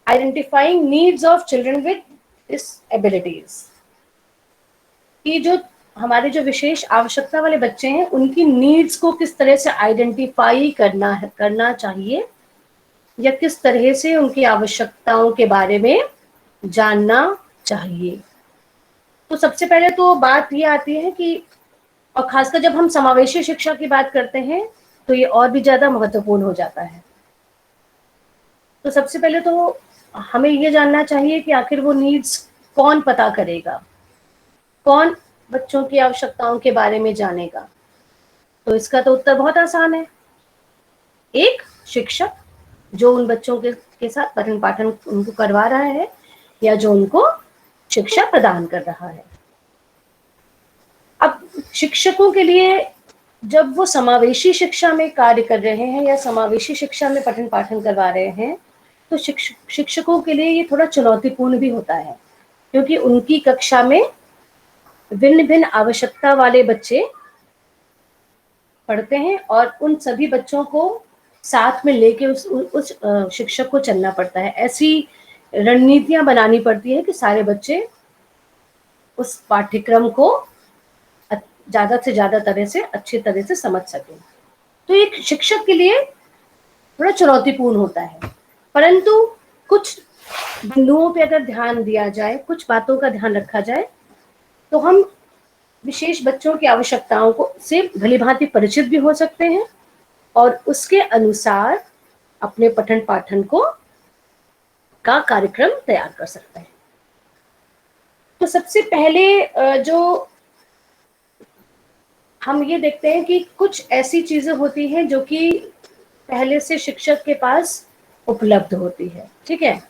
Identifying needs of children with this abilities, कि जो हमारे जो विशेष आवश्यकता वाले बच्चे हैं उनकी नीड्स को किस तरह से आइडेंटिफाई करना चाहिए, या किस तरह से उनकी आवश्यकताओं के बारे में जानना चाहिए। तो सबसे पहले तो बात ये आती है कि, और खासकर जब हम समावेशी शिक्षा की बात करते हैं तो ये और भी ज्यादा महत्वपूर्ण हो जाता है। तो सबसे पहले तो हमें ये जानना चाहिए कि आखिर वो नीड्स कौन पता करेगा, कौन बच्चों की आवश्यकताओं के बारे में जानेगा। तो इसका तो उत्तर बहुत आसान है, एक शिक्षक जो उन बच्चों के साथ पठन पाठन उनको करवा रहा है या जो उनको शिक्षा प्रदान कर रहा है। अब शिक्षकों के लिए जब वो समावेशी शिक्षा में कार्य कर रहे हैं या समावेशी शिक्षा में पठन पाठन करवा रहे हैं, तो शिक्षकों के लिए ये थोड़ा चुनौतीपूर्ण भी होता है, क्योंकि उनकी कक्षा में भिन्न भिन्न आवश्यकता वाले बच्चे पढ़ते हैं और उन सभी बच्चों को साथ में लेके उस शिक्षक को चलना पड़ता है। ऐसी रणनीतियां बनानी पड़ती है कि सारे बच्चे उस पाठ्यक्रम को ज्यादा से ज्यादा तरह से अच्छी तरह से समझ सकें। तो एक शिक्षक के लिए थोड़ा चुनौतीपूर्ण होता है, परंतु कुछ बिंदुओं पे अगर ध्यान दिया जाए, कुछ बातों का ध्यान रखा जाए, तो हम विशेष बच्चों की आवश्यकताओं को से भलीभांति परिचित भी हो सकते हैं और उसके अनुसार अपने पठन पाठन को का कार्यक्रम तैयार कर सकते हैं। तो सबसे पहले जो हम ये देखते हैं कि कुछ ऐसी चीजें होती हैं जो कि पहले से शिक्षक के पास उपलब्ध होती है, ठीक है।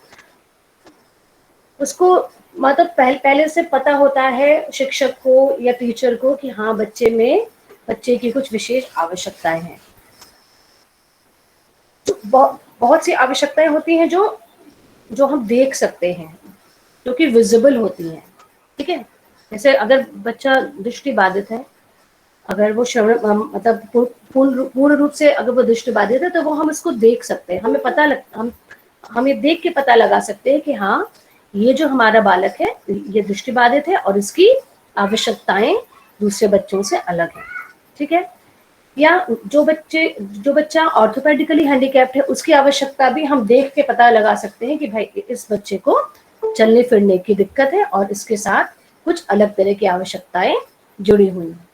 उसको मतलब पहले से पता होता है शिक्षक को या टीचर को कि हाँ बच्चे की कुछ विशेष आवश्यकताएं हैं। तो बहुत सी आवश्यकताएं होती हैं जो हम देख सकते हैं, जो कि विजिबल होती हैं, ठीक है। जैसे अगर बच्चा दृष्टि बाधित है, अगर वो श्रवण मतलब पूर्ण रूप से अगर वो दृष्टि बाधित है, तो वो हम इसको देख सकते हैं, हम ये देख के पता लगा सकते हैं कि हाँ ये जो हमारा बालक है ये दृष्टि बाधित है और इसकी आवश्यकताएं दूसरे बच्चों से अलग है, ठीक है। या जो बच्चा ऑर्थोपेडिकली हैंडीकैप्ड है, उसकी आवश्यकता भी हम देख के पता लगा सकते हैं कि भाई इस बच्चे को चलने फिरने की दिक्कत है और इसके साथ कुछ अलग तरह की आवश्यकताएं जुड़ी हुई हैं।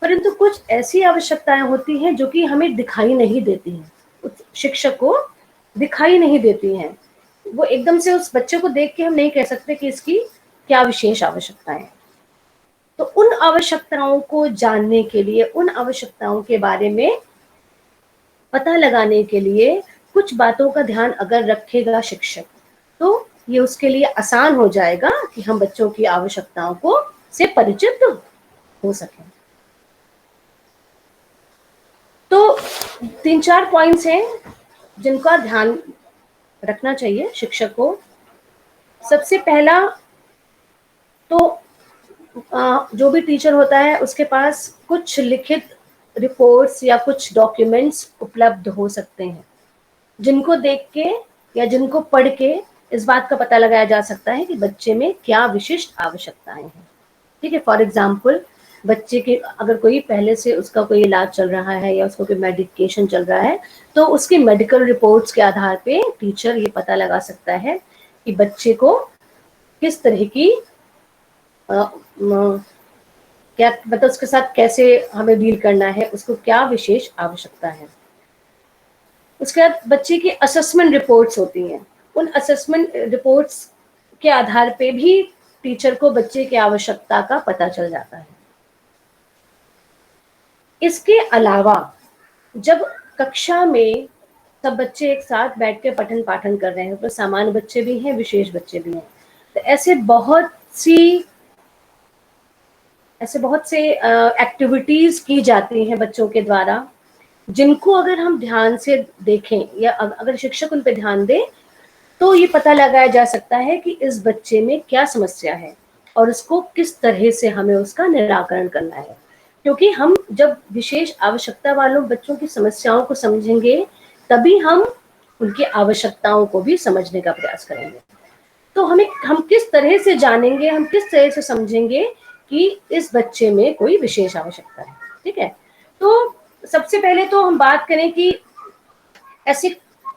परंतु कुछ ऐसी आवश्यकताएं होती हैं जो कि हमें दिखाई नहीं देती हैं, शिक्षक को दिखाई नहीं देती हैं। वो एकदम से उस बच्चे को देख के हम नहीं कह सकते कि इसकी क्या विशेष आवश्यकताएं हैं। तो उन आवश्यकताओं को जानने के लिए, उन आवश्यकताओं के बारे में पता लगाने के लिए कुछ बातों का ध्यान अगर रखेगा शिक्षक, तो ये उसके लिए आसान हो जाएगा कि हम बच्चों की आवश्यकताओं को से परिचित हो सकें। तो 3-4 पॉइंट्स हैं जिनका ध्यान रखना चाहिए शिक्षक को। सबसे पहला तो जो भी टीचर होता है उसके पास कुछ लिखित रिपोर्ट्स या कुछ डॉक्यूमेंट्स उपलब्ध हो सकते हैं, जिनको देख के या जिनको पढ़ के इस बात का पता लगाया जा सकता है कि बच्चे में क्या विशिष्ट आवश्यकताएं हैं, ठीक है। फॉर एग्जाम्पल, बच्चे के अगर कोई पहले से उसका कोई इलाज चल रहा है या उसको कोई मेडिकेशन चल रहा है, तो उसकी मेडिकल रिपोर्ट्स के आधार पे टीचर ये पता लगा सकता है कि बच्चे को किस तरह की क्या मतलब उसके साथ कैसे हमें डील करना है, उसको क्या विशेष आवश्यकता है। उसके बाद बच्चे की असेसमेंट रिपोर्ट्स होती हैं, उन असेसमेंट रिपोर्ट्स के आधार पे भी टीचर को बच्चे की आवश्यकता का पता चल जाता है। इसके अलावा जब कक्षा में सब बच्चे एक साथ बैठ के पठन पाठन कर रहे हैं, तो सामान्य बच्चे भी हैं, विशेष बच्चे भी हैं, तो ऐसे बहुत से एक्टिविटीज की जाती हैं बच्चों के द्वारा, जिनको अगर हम ध्यान से देखें या अगर शिक्षक उन पे ध्यान दे, तो ये पता लगाया जा सकता है कि इस बच्चे में क्या समस्या है और उसको किस तरह से हमें उसका निराकरण करना है। क्योंकि हम जब विशेष आवश्यकता वालों बच्चों की समस्याओं को समझेंगे, तभी हम उनकी आवश्यकताओं को भी समझने का प्रयास करेंगे। तो हम किस तरह से जानेंगे, हम किस तरह से समझेंगे कि इस बच्चे में कोई विशेष आवश्यकता है। ठीक है, तो सबसे पहले तो हम बात करें कि ऐसे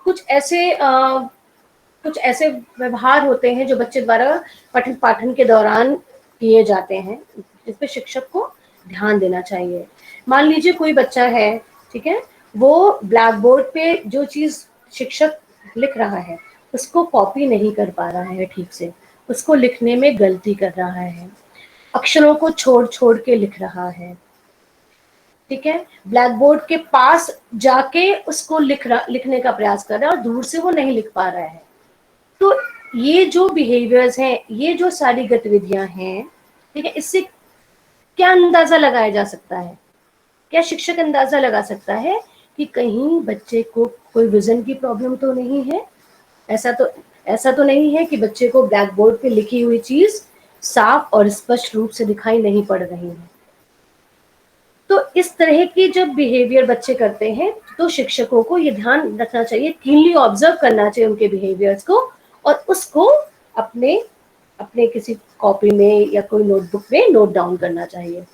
कुछ ऐसे कुछ ऐसे व्यवहार होते हैं जो बच्चे द्वारा पठन पाठन के दौरान किए जाते हैं, जिस पे शिक्षक को ध्यान देना चाहिए। मान लीजिए कोई बच्चा है, ठीक है, वो ब्लैक बोर्ड पे जो चीज शिक्षक लिख रहा है उसको कॉपी नहीं कर पा रहा है ठीक से, उसको लिखने में गलती कर रहा है, अक्षरों को छोड़ छोड़ के लिख रहा है, ठीक है, ब्लैक बोर्ड के पास जाके उसको लिखने का प्रयास कर रहा है और दूर से वो नहीं लिख पा रहा है। तो ये जो बिहेवियर्स हैं, ये जो सारी गतिविधियां हैं, ठीक है, इससे क्या अंदाजा लगाया जा सकता है? क्या शिक्षक अंदाजा लगा सकता है कि कहीं बच्चे को कोई विजन की प्रॉब्लम तो नहीं है? ऐसा तो नहीं है कि बच्चे को ब्लैक बोर्ड पे लिखी हुई चीज साफ और स्पष्ट रूप से दिखाई नहीं पड़ रही है। तो इस तरह की जब बिहेवियर बच्चे करते हैं तो शिक्षकों को ये ध्यान रखना चाहिए, कीनली ऑब्जर्व करना चाहिए उनके बिहेवियर्स को, और उसको अपने अपने किसी कॉपी में या कोई नोटबुक में नोट डाउन करना चाहिए।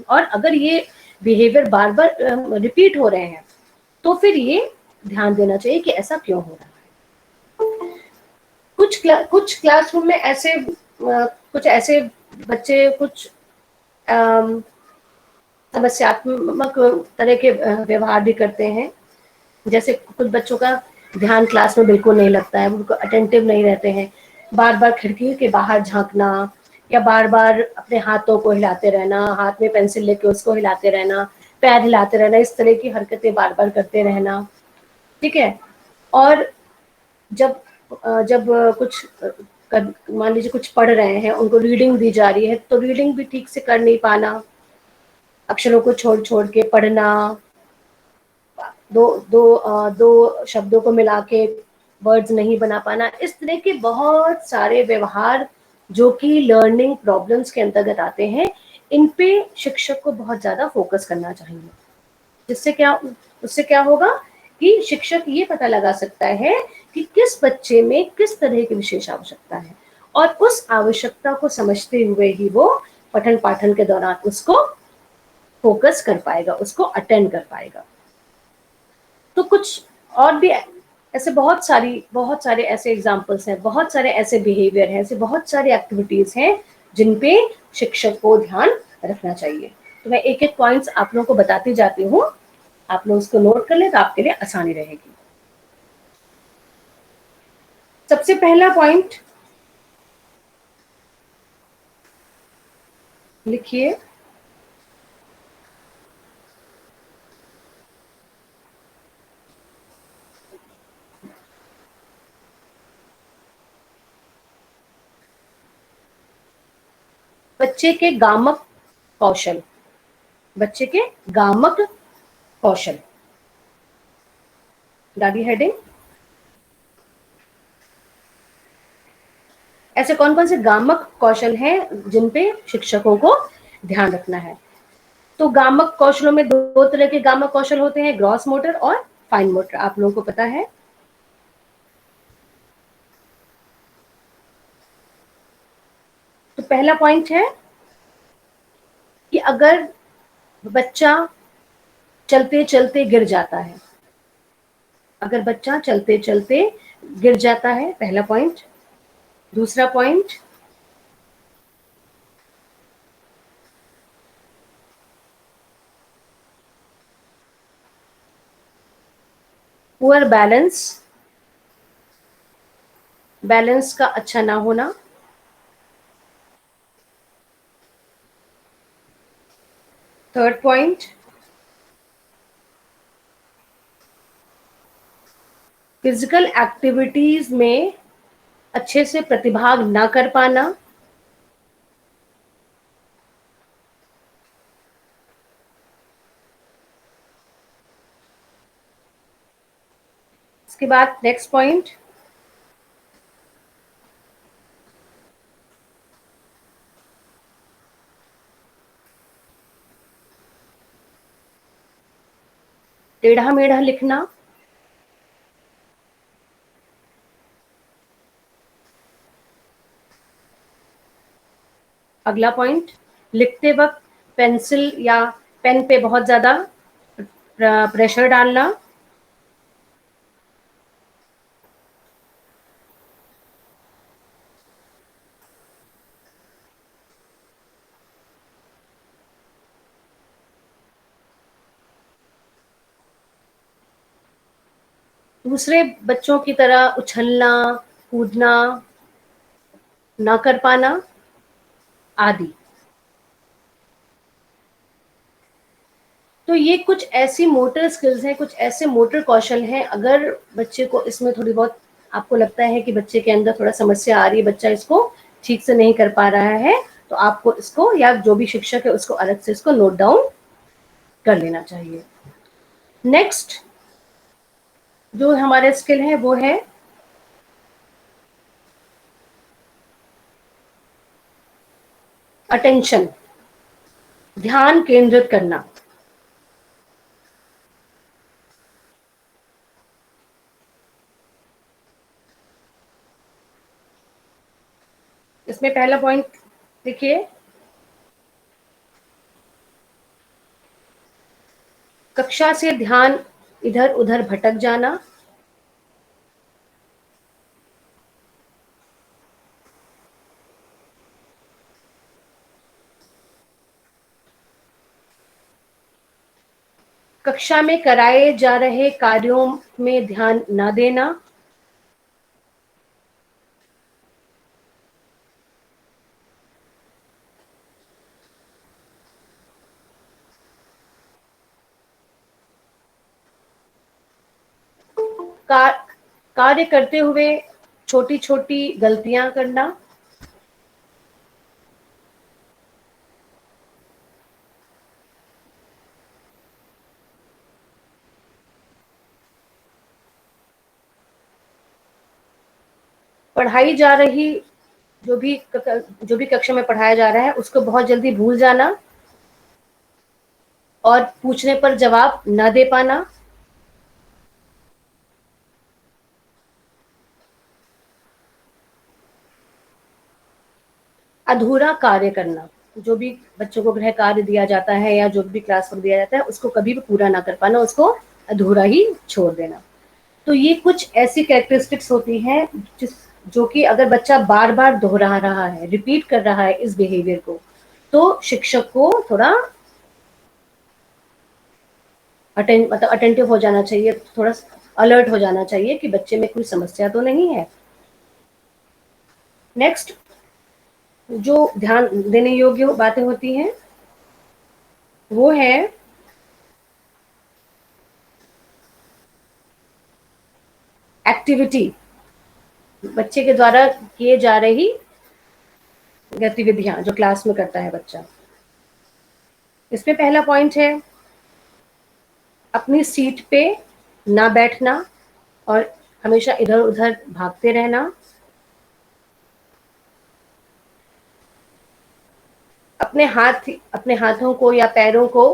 और अगर ये बिहेवियर बार बार रिपीट हो रहे हैं तो फिर ये ध्यान देना चाहिए कि ऐसा क्यों हो रहा है। कुछ क्लासरूम में ऐसे कुछ ऐसे बच्चे कुछ समस्यात्मक तरह के व्यवहार भी करते हैं। जैसे कुछ बच्चों का ध्यान क्लास में बिल्कुल नहीं लगता है, उनको अटेंटिव नहीं रहते हैं, बार बार खिड़की के बाहर झांकना या बार बार अपने हाथों को हिलाते रहना, हाथ में पेंसिल लेके उसको हिलाते रहना, पैर हिलाते रहना, इस तरह की हरकतें बार बार करते रहना। ठीक है, और जब जब कुछ मान लीजिए कुछ पढ़ रहे हैं, उनको रीडिंग दी जा रही है तो रीडिंग भी ठीक से कर नहीं पाना, अक्षरों को छोड़ छोड़ के पढ़ना, दो शब्दों को मिला के वर्ड्स नहीं बना पाना, इस तरह के बहुत सारे व्यवहार जो कि लर्निंग प्रॉब्लम्स के अंतर्गत आते हैं, इन पे शिक्षक को बहुत ज्यादा फोकस करना चाहिए। जिससे क्या उससे क्या होगा कि शिक्षक ये पता लगा सकता है कि किस बच्चे में किस तरह की विशेष आवश्यकता है, और उस आवश्यकता को समझते हुए ही वो पठन पाठन के दौरान उसको फोकस कर पाएगा, उसको अटेंड कर पाएगा। तो कुछ और भी ऐसे बहुत सारे ऐसे एग्जाम्पल्स हैं, बहुत सारे ऐसे बिहेवियर हैं, ऐसे बहुत सारे एक्टिविटीज हैं जिन पे शिक्षक को ध्यान रखना चाहिए। तो मैं एक एक पॉइंट्स आप लोगों को बताती जाती हूँ, आप लोग उसको नोट कर ले तो आपके लिए आसानी रहेगी। सबसे पहला पॉइंट लिखिए, बच्चे के गामक कौशल, बच्चे के गामक कौशल, डाली हेडिंग। ऐसे कौन कौन से गामक कौशल हैं जिन पे शिक्षकों को ध्यान रखना है? तो गामक कौशलों में दो तरह के गामक कौशल होते हैं, ग्रॉस मोटर और फाइन मोटर, आप लोगों को पता है। तो पहला पॉइंट है कि अगर बच्चा चलते चलते गिर जाता है, अगर बच्चा चलते चलते गिर जाता है, पहला पॉइंट। दूसरा पॉइंट, पुअर बैलेंस, बैलेंस का अच्छा ना होना। थर्ड पॉइंट, फिजिकल एक्टिविटीज में अच्छे से प्रतिभाग ना कर पाना। इसके बाद नेक्स्ट पॉइंट, टेढ़ा मेढ़ा लिखना। अगला पॉइंट, लिखते वक्त पेंसिल या पेन पे बहुत ज्यादा प्रेशर डालना। दूसरे बच्चों की तरह उछलना, कूदना ना कर पाना आदि। तो ये कुछ ऐसी मोटर स्किल्स हैं, कुछ ऐसे मोटर कौशल हैं, अगर बच्चे को इसमें थोड़ी बहुत आपको लगता है कि बच्चे के अंदर थोड़ा समस्या आ रही है, बच्चा इसको ठीक से नहीं कर पा रहा है, तो आपको इसको या जो भी शिक्षक है उसको अलग से इसको नोट डाउन कर लेना चाहिए। नेक्स्ट जो हमारे स्किल है वो है अटेंशन, ध्यान केंद्रित करना। इसमें पहला पॉइंट देखिए, कक्षा से ध्यान इधर उधर भटक जाना। कक्षा में कराए जा रहे कार्यों में ध्यान न देना। का, कार्य करते हुए छोटी छोटी गलतियां करना। पढ़ाई जा रही जो भी कक्षा में पढ़ाया जा रहा है उसको बहुत जल्दी भूल जाना और पूछने पर जवाब न दे पाना। अधूरा कार्य करना, जो भी बच्चों को गृह कार्य दिया जाता है या जो भी क्लास वर्क दिया जाता है उसको कभी भी पूरा ना कर पाना, उसको अधूरा ही छोड़ देना। तो ये कुछ ऐसी कैरेक्टरिस्टिक्स होती हैं जिस जो कि अगर बच्चा बार बार दोहरा रहा है, रिपीट कर रहा है इस बिहेवियर को, तो शिक्षक को थोड़ा मतलब अटेंटिव हो जाना चाहिए, थोड़ा अलर्ट हो जाना चाहिए कि बच्चे में कोई समस्या तो नहीं है। नेक्स्ट जो ध्यान देने योग्य बातें होती हैं वो है एक्टिविटी, बच्चे के द्वारा किए जा रही गतिविधियां जो क्लास में करता है बच्चा। इसमें पहला पॉइंट है अपनी सीट पे ना बैठना और हमेशा इधर उधर भागते रहना। अपने हाथों को या पैरों को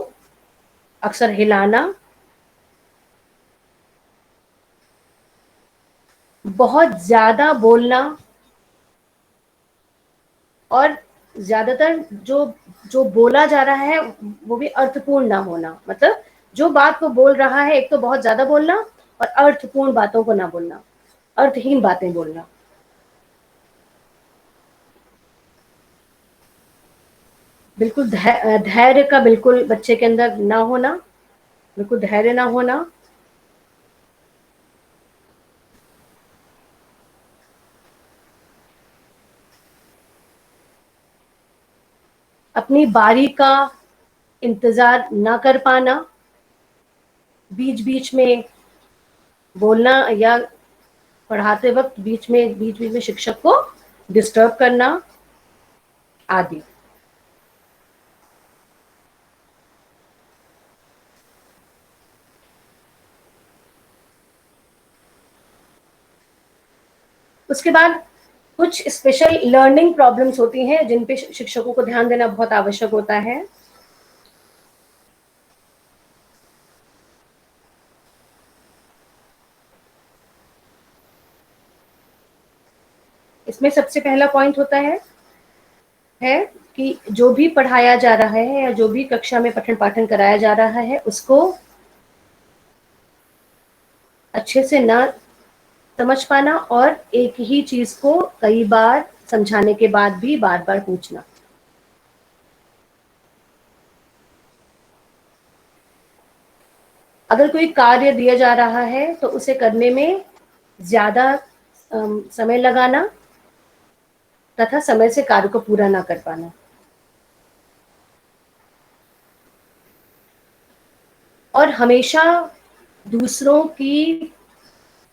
अक्सर हिलाना। बहुत ज्यादा बोलना और ज्यादातर जो जो बोला जा रहा है वो भी अर्थपूर्ण ना होना, मतलब जो बात वो बोल रहा है एक तो बहुत ज्यादा बोलना और अर्थपूर्ण बातों को ना बोलना, अर्थहीन बातें बोलना। बिल्कुल धैर्य का बिल्कुल बच्चे के अंदर ना होना, बिल्कुल धैर्य ना होना। अपनी बारी का इंतजार ना कर पाना, बीच बीच में बोलना या पढ़ाते वक्त बीच बीच में शिक्षक को डिस्टर्ब करना आदि। उसके बाद कुछ स्पेशल लर्निंग प्रॉब्लम्स होती हैं जिन पे शिक्षकों को ध्यान देना बहुत आवश्यक होता है। इसमें सबसे पहला पॉइंट होता है है कि जो भी पढ़ाया जा रहा है या जो भी कक्षा में पठन पाठन कराया जा रहा है उसको अच्छे से ना समझ पाना और एक ही चीज को कई बार समझाने के बाद भी बार बार पूछना। अगर कोई कार्य दिया जा रहा है तो उसे करने में ज्यादा समय लगाना तथा समय से कार्य को पूरा ना कर पाना। और हमेशा दूसरों की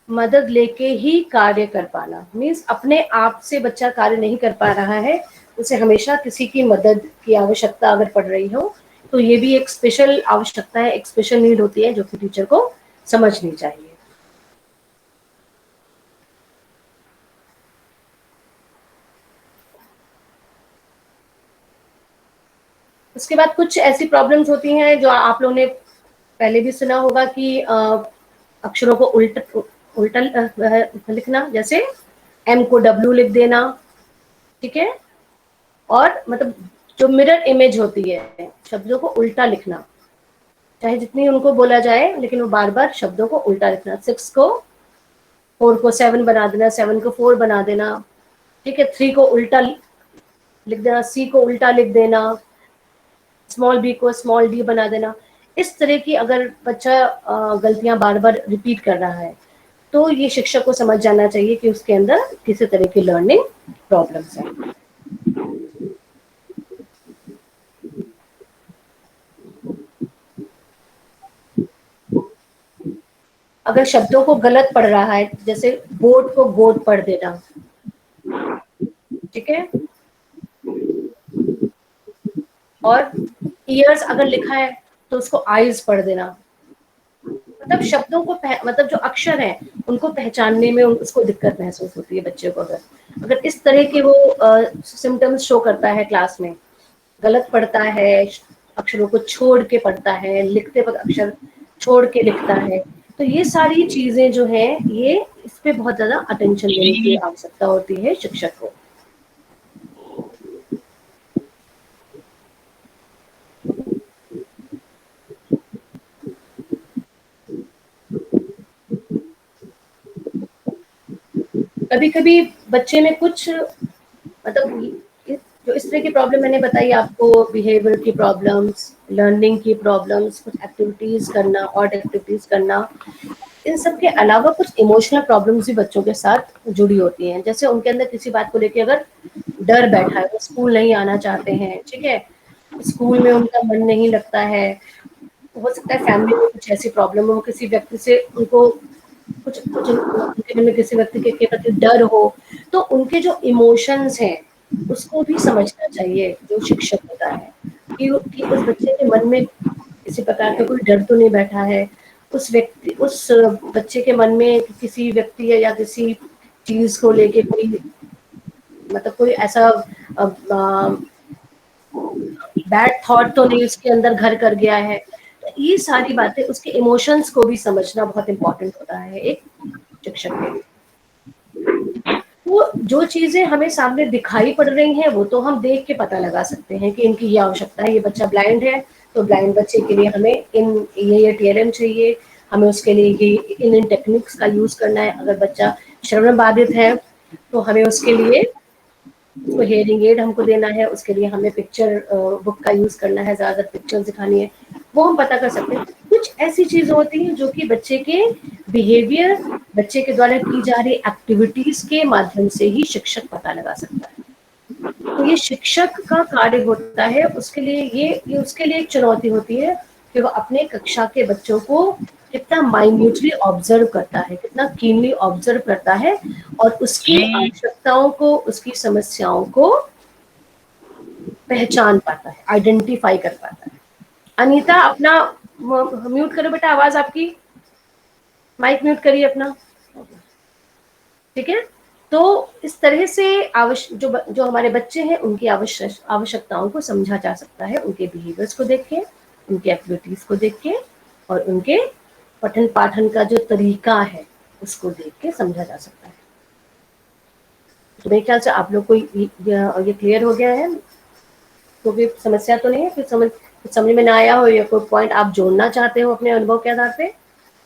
मदद लेके ही कार्य कर पाना, मीन्स अपने आप से बच्चा कार्य नहीं कर पा रहा है, उसे हमेशा किसी की मदद की आवश्यकता अगर पड़ रही हो तो ये भी एक स्पेशल आवश्यकता है, एक स्पेशल नीड होती है जो कि टीचर को समझनी चाहिए। उसके बाद कुछ ऐसी प्रॉब्लम्स होती हैं जो आप लोगों ने पहले भी सुना होगा कि अक्षरों को उल्टा लिखना, जैसे एम को डब्ल्यू लिख देना, ठीक है। और मतलब जो मिरर इमेज होती है, शब्दों को उल्टा लिखना, चाहे जितनी उनको बोला जाए लेकिन वो बार बार शब्दों को उल्टा लिखना। 6 को 4 को 7 बना देना, 7 को 4 बना देना, ठीक है। 3 को उल्टा लिख देना, सी को उल्टा लिख देना, स्मॉल बी को स्मॉल डी बना देना। इस तरह की अगर बच्चा गलतियां बार बार रिपीट कर रहा है तो ये शिक्षक को समझ जाना चाहिए कि उसके अंदर किसी तरह की लर्निंग प्रॉब्लम्स है। अगर शब्दों को गलत पढ़ रहा है, जैसे बोट को गोट पढ़ देना, ठीक है। और ईयर्स अगर लिखा है तो उसको आईज पढ़ देना। मतलब शब्दों को मतलब जो अक्षर हैं उनको पहचानने में उसको दिक्कत महसूस होती है बच्चे को। अगर अगर इस तरह के वो सिम्टम्स शो करता है क्लास में, गलत पढ़ता है, अक्षरों को छोड़ के पढ़ता है, लिखते वक्त अक्षर छोड़ के लिखता है, तो ये सारी चीजें जो है ये इस पे बहुत ज्यादा अटेंशन देने की आवश्यकता होती है शिक्षक को। कभी कभी बच्चे में कुछ मतलब जो इस तरह की प्रॉब्लम मैंने बताई आपको, बिहेवियर की प्रॉब्लम्स, लर्निंग की प्रॉब्लम्स, कुछ एक्टिविटीज करना, और एक्टिविटीज करना, इन सब के अलावा कुछ इमोशनल प्रॉब्लम्स भी बच्चों के साथ जुड़ी होती हैं। जैसे उनके अंदर किसी बात को लेके अगर डर बैठा है, वो स्कूल नहीं आना चाहते हैं, ठीक है, स्कूल में उनका मन नहीं लगता है, हो सकता है फैमिली में कुछ ऐसी प्रॉब्लम हो, किसी व्यक्ति से उनको कुछ कुछ उनके मन में किसी व्यक्ति के प्रति डर हो, तो उनके जो इमोशंस हैं उसको भी समझना चाहिए जो शिक्षक होता है कि उस बच्चे के मन में किसी प्रकार का कोई डर तो नहीं बैठा है, उस बच्चे के मन में किसी व्यक्ति या किसी चीज को लेके कोई मतलब कोई ऐसा बैड थॉट तो नहीं उसके अंदर घर कर गया है। तो ये सारी बातें, उसके इमोशंस को भी समझना बहुत इंपॉर्टेंट होता है एक शिक्षक के लिए। वो जो चीजें हमें सामने दिखाई पड़ रही हैं वो तो हम देख के पता लगा सकते हैं कि इनकी ये आवश्यकता है, ये बच्चा ब्लाइंड है तो ब्लाइंड बच्चे के लिए हमें इन ये टीएलएम चाहिए, हमें उसके लिए ये इन टेक्निक्स का यूज करना है। अगर बच्चा श्रवण बाधित है तो हमें उसके लिए उसको हेयरिंग एड हमको देना है, उसके लिए हमें पिक्चर बुक का यूज करना है, ज्यादातर पिक्चर दिखानी है, वो हम पता कर सकते हैं। कुछ ऐसी चीजें होती हैं जो कि बच्चे के बिहेवियर, बच्चे के द्वारा की जा रही एक्टिविटीज के माध्यम से ही शिक्षक पता लगा सकता है। तो ये शिक्षक का कार्य होता है, उसके लिए ये उसके लिए एक चुनौती होती है कि वो अपने कक्षा के बच्चों को कितना माइन्यूटली ऑब्जर्व करता है, कितना कीनली ऑब्जर्व करता है, और उसकी आवश्यकताओं को, उसकी समस्याओं को पहचान पाता है, आइडेंटिफाई कर पाता है। अनीता अपना म्यूट करो बेटा, आवाज आपकी, माइक म्यूट करिए अपना, ठीक है। तो इस तरह से जो हमारे बच्चे हैं उनकी आवश्यकताओं को समझा जा सकता है, उनके बिहेवियर्स को देख के, उनकी एक्टिविटीज को देख के, और उनके पठन पाठन का जो तरीका है उसको देख के समझा जा सकता है। तो मेरे ख्याल से आप लोग को ये क्लियर हो गया है। कोई समस्या तो नहीं है? कुछ समझ में ना आया हो या कोई पॉइंट आप जोड़ना चाहते हो अपने अनुभव के आधार पे,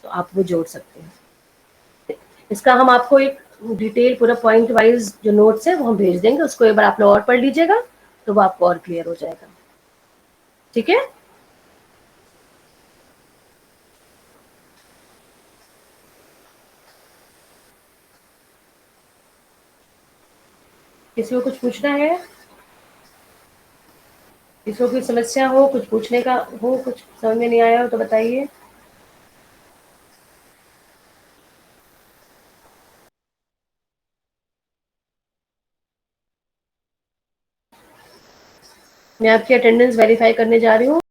तो आप वो जोड़ सकते हैं। इसका हम आपको एक डिटेल पूरा पॉइंट वाइज जो नोट्स है वो हम भेज देंगे, उसको एक बार आप लोग और पढ़ लीजिएगा, तो वो आपको और क्लियर हो जाएगा। ठीक है? किसी को कुछ पूछना है? किसी को कोई समस्या हो, कुछ पूछने का हो, कुछ समझ में नहीं आया हो तो बताइए। मैं आपकी अटेंडेंस वेरीफाई करने जा रही हूँ।